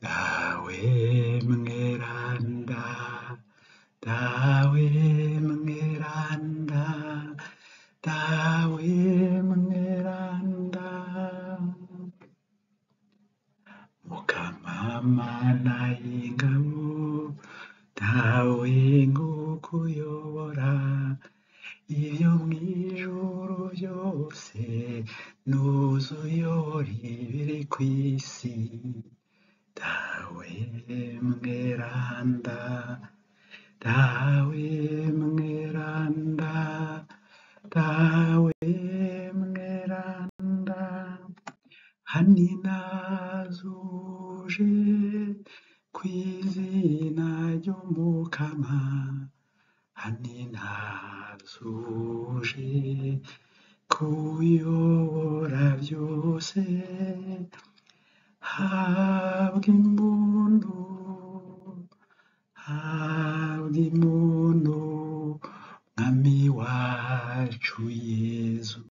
Dawe mweranda, dawe mweranda, dawe mweranda, mukama mana y'ingabo, dawe ngukuyobora, ibyo mw'ijuru byose n'uzuyobora ibiri kw'isi. Dawe mweranda, dawe mweranda, dawe mweranda, haninazuje kw'izina ry'umukama, haninazuje kuyobora byose, habwa impundu, habwa impundu, mwami wacu Yezu.